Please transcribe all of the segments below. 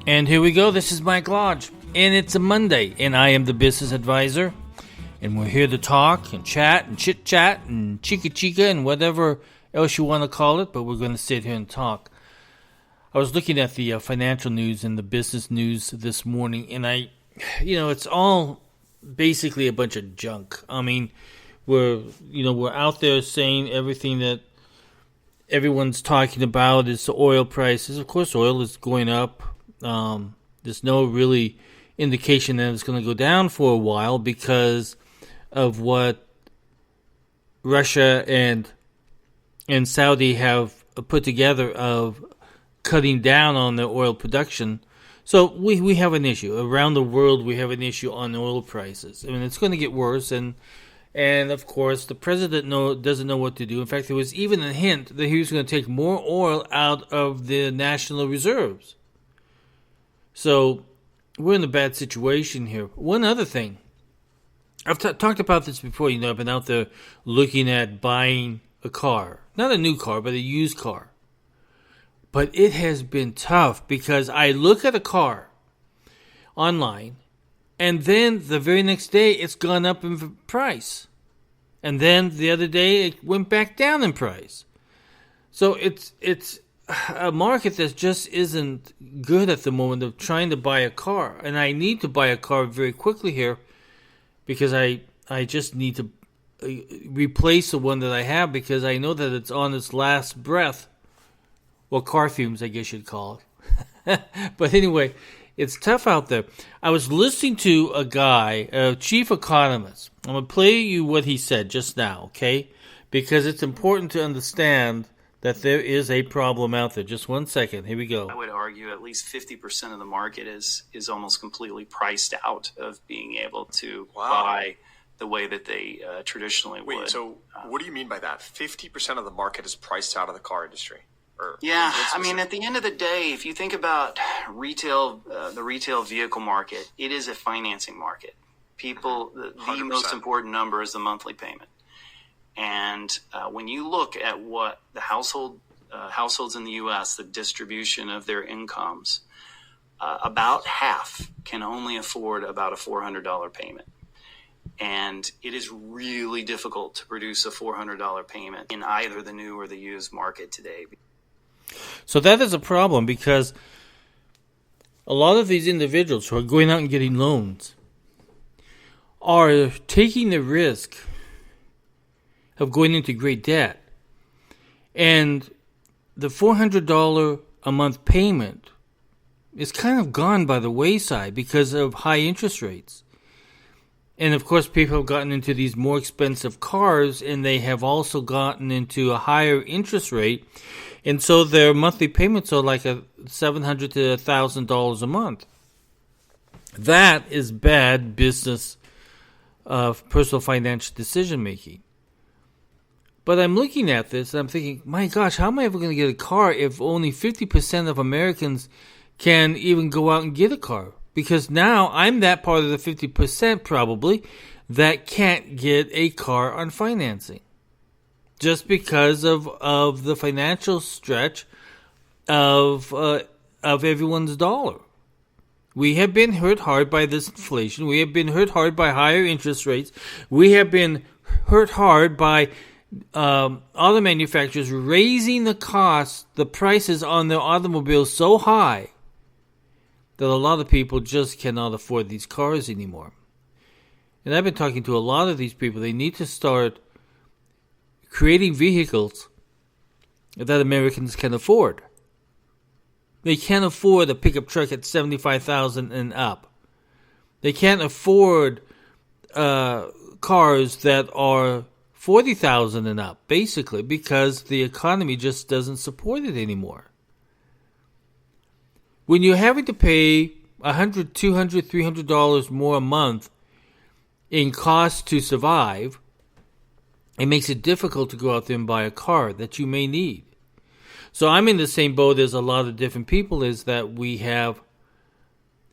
And here we go. This is Mike Lodge, and it's a Monday, and I am the business advisor, and we're here to talk and chat and chit-chat and chica-chica and whatever else you want to call it, but we're going to sit here and talk. I was looking at the financial news and the business news this morning, and it's all basically a bunch of junk. I mean, we're out there saying everything that everyone's talking about is the oil prices. Of course, oil is going up. There's no really indication that it's going to go down for a while because of what Russia and Saudi have put together of cutting down on their oil production. So we have an issue. Around the world, we have an issue on oil prices. I mean, it's going to get worse, and of course, the president doesn't know what to do. In fact, there was even a hint that he was going to take more oil out of the national reserves. So we're in a bad situation here. One other thing. I've talked about this before. I've been out there looking at buying a car. Not a new car, but a used car. But it has been tough because I look at a car online, and then the very next day it's gone up in price. And then the other day it went back down in price. So it's a market that just isn't good at the moment of trying to buy a car. And I need to buy a car very quickly here because I just need to replace the one that I have because I know that it's on its last breath. Well, car fumes, I guess you'd call it. But anyway, it's tough out there. I was listening to a guy, a chief economist. I'm going to play you what he said just now, okay? Because it's important to understand that there is a problem out there. Just one second. Here we go. I would argue at least 50% of the market is almost completely priced out of being able to buy the way that they traditionally would. Wait, so what do you mean by that? 50% of the market is priced out of the car industry? I mean, at the end of the day, if you think about retail, the retail vehicle market, it is a financing market. People, the most important number is the monthly payment. And when you look at what the households in the U.S., the distribution of their incomes, about half can only afford about a $400 payment. And it is really difficult to produce a $400 payment in either the new or the used market today. So that is a problem because a lot of these individuals who are going out and getting loans are taking the risk of going into great debt. And the $400 a month payment is kind of gone by the wayside because of high interest rates. And of course, people have gotten into these more expensive cars, and they have also gotten into a higher interest rate. And so their monthly payments are like $700 to $1,000 a month. That is bad business of personal financial decision making. But I'm looking at this and I'm thinking, my gosh, how am I ever going to get a car if only 50% of Americans can even go out and get a car? Because now I'm that part of the 50% probably that can't get a car on financing. Just because of the financial stretch of everyone's dollar. We have been hurt hard by this inflation. We have been hurt hard by higher interest rates. We have been hurt hard by auto manufacturers raising the prices on their automobiles so high that a lot of people just cannot afford these cars anymore. And I've been talking to a lot of these people. They need to start creating vehicles that Americans can afford. They can't afford a pickup truck at $75,000 and up. They can't afford cars that are $40,000 and up, basically, because the economy just doesn't support it anymore. When you're having to pay $100, $200, $300 more a month in cost to survive, it makes it difficult to go out there and buy a car that you may need. So I'm in the same boat as a lot of different people, is that we have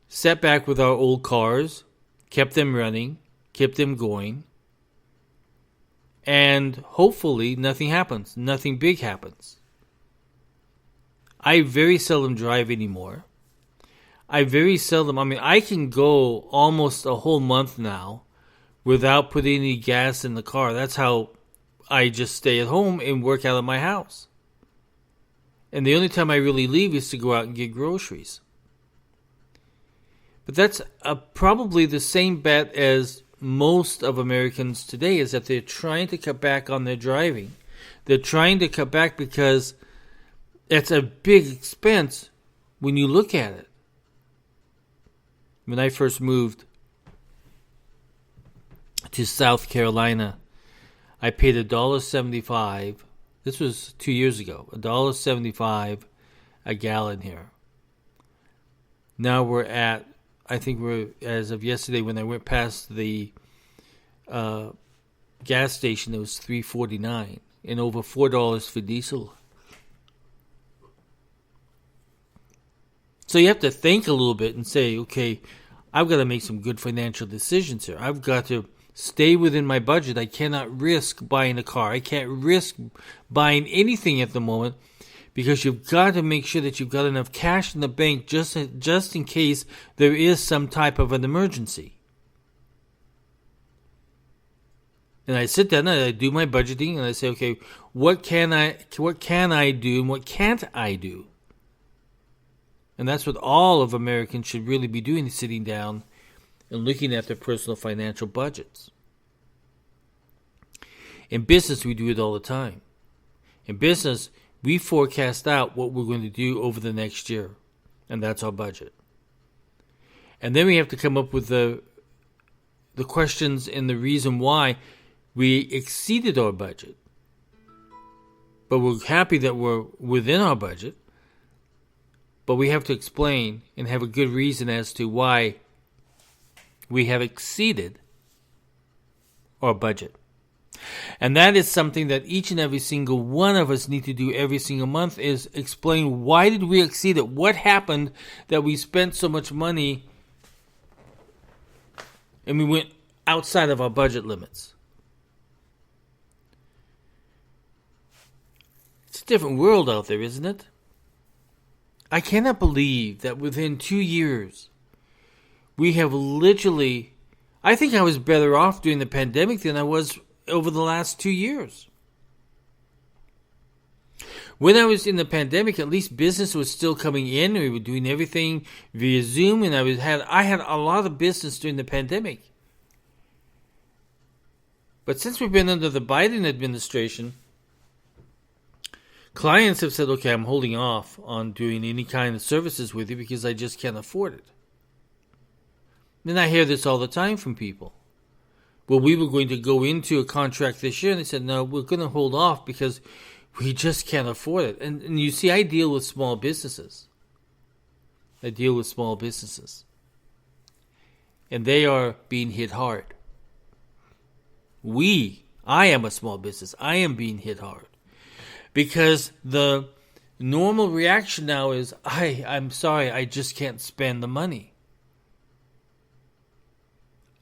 sat back with our old cars, kept them running, kept them going, and hopefully nothing happens. Nothing big happens. I very seldom drive anymore. I very seldom, I can go almost a whole month now without putting any gas in the car. That's how I just stay at home and work out of my house. And the only time I really leave is to go out and get groceries. But that's probably the same bet as most of Americans today, is that they're trying to cut back on their driving. They're trying to cut back because it's a big expense when you look at it. When I first moved to South Carolina, I paid $1.75. This was 2 years ago. $1.75 a gallon here. Now we're at, I think we're, as of yesterday when I went past the gas station, it was $3.49 and over $4 for diesel. So you have to think a little bit and say, okay, I've got to make some good financial decisions here. I've got to stay within my budget. I cannot risk buying a car. I can't risk buying anything at the moment, because you've got to make sure that you've got enough cash in the bank just in case there is some type of an emergency. And I sit down and I do my budgeting and I say, okay, what can I do and what can't I do? And that's what all of Americans should really be doing, is sitting down and looking at their personal financial budgets. In business, we do it all the time. In business, we forecast out what we're going to do over the next year, and that's our budget. And then we have to come up with the questions and the reason why we exceeded our budget. But we're happy that we're within our budget. But we have to explain and have a good reason as to why we have exceeded our budget. And that is something that each and every single one of us need to do every single month, is explain, why did we exceed it? What happened that we spent so much money and we went outside of our budget limits? It's a different world out there, isn't it? I cannot believe that within 2 years, we have literally, I think I was better off during the pandemic than I was over the last 2 years. When I was in the pandemic, at least business was still coming in. We were doing everything via Zoom, and I had a lot of business during the pandemic. But since we've been under the Biden administration, clients have said, okay, I'm holding off on doing any kind of services with you because I just can't afford it. And I hear this all the time from people. Well, we were going to go into a contract this year, and they said, no, we're going to hold off because we just can't afford it. And you see, I deal with small businesses. And they are being hit hard. I am a small business. I am being hit hard. Because the normal reaction now is, I'm sorry, I just can't spend the money.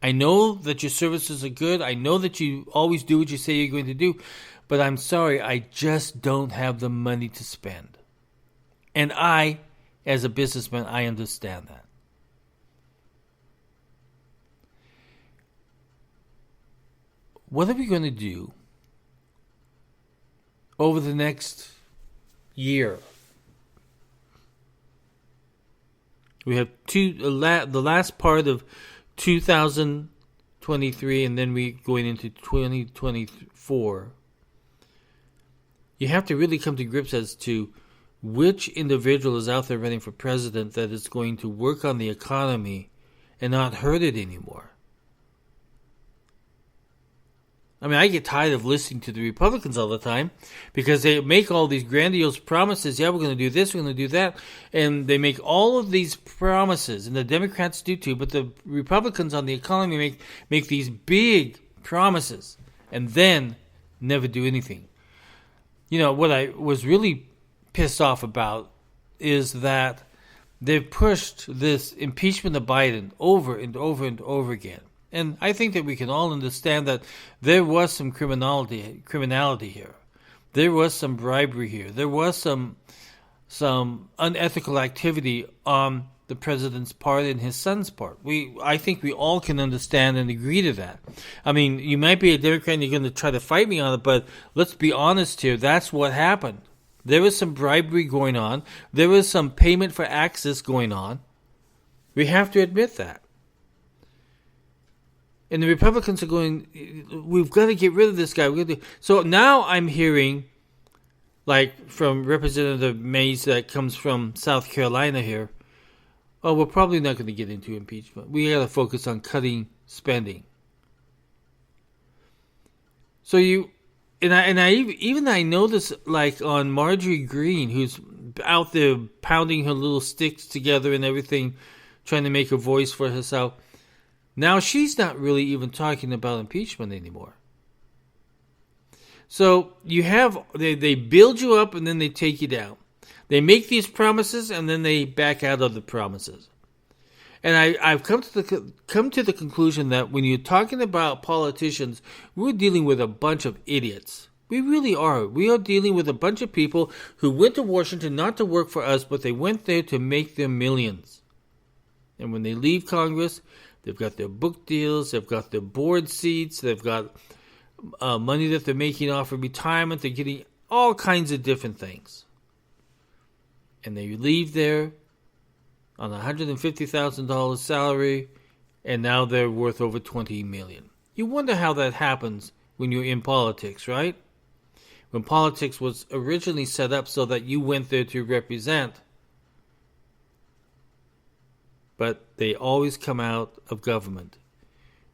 I know that your services are good. I know that you always do what you say you're going to do. But I'm sorry, I just don't have the money to spend. And I, as a businessman, I understand that. What are we going to do over the next year? We have the last part of 2023, and then we going into 2024. You have to really come to grips as to which individual is out there running for president that is going to work on the economy and not hurt it anymore. I get tired of listening to the Republicans all the time because they make all these grandiose promises. Yeah, we're going to do this, we're going to do that. And they make all of these promises, and the Democrats do too, but the Republicans on the economy make these big promises and then never do anything. What I was really pissed off about is that they've pushed this impeachment of Biden over and over and over again. And I think that we can all understand that there was some criminality here. There was some bribery here. There was some unethical activity on the president's part and his son's part. I think we all can understand and agree to that. I mean, you might be a Democrat and you're going to try to fight me on it, but let's be honest here. That's what happened. There was some bribery going on. There was some payment for access going on. We have to admit that. And the Republicans are going, we've got to get rid of this guy. So now I'm hearing, like from Representative Mays that comes from South Carolina here, oh, we're probably not going to get into impeachment. We got to focus on cutting spending. So I know this, like on Marjorie Greene, who's out there pounding her little sticks together and everything, trying to make a voice for herself. Now she's not really even talking about impeachment anymore. So you have, they build you up and then they take you down. They make these promises and then they back out of the promises. And I've come to the conclusion that when you're talking about politicians, we're dealing with a bunch of idiots. We really are. We are dealing with a bunch of people who went to Washington not to work for us, but they went there to make their millions. And when they leave Congress, they've got their book deals, they've got their board seats, they've got money that they're making off of retirement, they're getting all kinds of different things. And they leave there on a $150,000 salary, and now they're worth over $20 million. You wonder how that happens when you're in politics, right? When politics was originally set up so that you went there to represent, but they always come out of government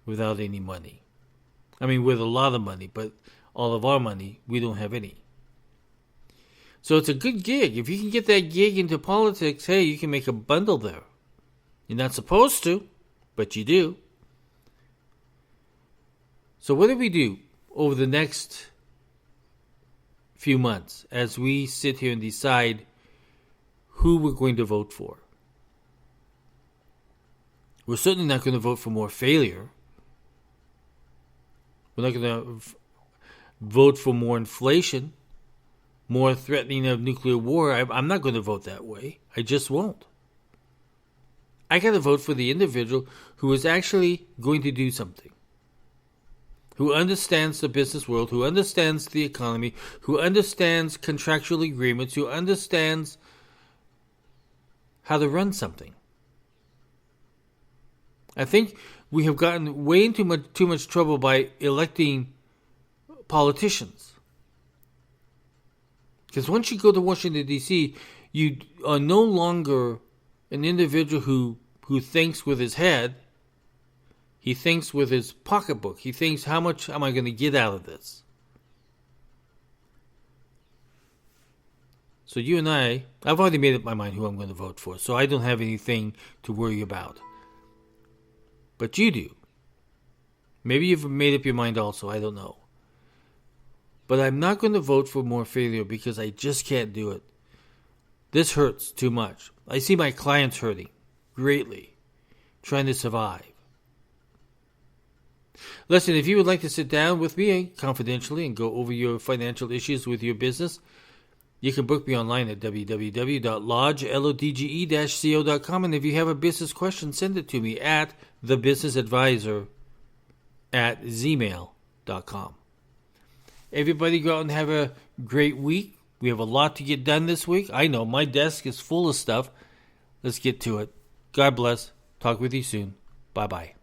without any money. I mean, with a lot of money, but all of our money, we don't have any. So it's a good gig. If you can get that gig into politics, hey, you can make a bundle there. You're not supposed to, but you do. So what do we do over the next few months as we sit here and decide who we're going to vote for? We're certainly not going to vote for more failure. We're not going to vote for more inflation, more threatening of nuclear war. I'm not going to vote that way. I just won't. I got to vote for the individual who is actually going to do something, who understands the business world, who understands the economy, who understands contractual agreements, who understands how to run something. I think we have gotten way into too much trouble by electing politicians. Because once you go to Washington, D.C., you are no longer an individual who thinks with his head. He thinks with his pocketbook. He thinks, how much am I going to get out of this? So you and I've already made up my mind who I'm going to vote for, so I don't have anything to worry about. But you do. Maybe you've made up your mind also, I don't know. But I'm not going to vote for more failure because I just can't do it. This hurts too much. I see my clients hurting greatly, trying to survive. Listen, if you would like to sit down with me confidentially and go over your financial issues with your business, you can book me online at www.lodge-co.com. And if you have a business question, send it to me at thebusinessadvisor@gmail.com. Everybody go out and have a great week. We have a lot to get done this week. I know, my desk is full of stuff. Let's get to it. God bless. Talk with you soon. Bye-bye.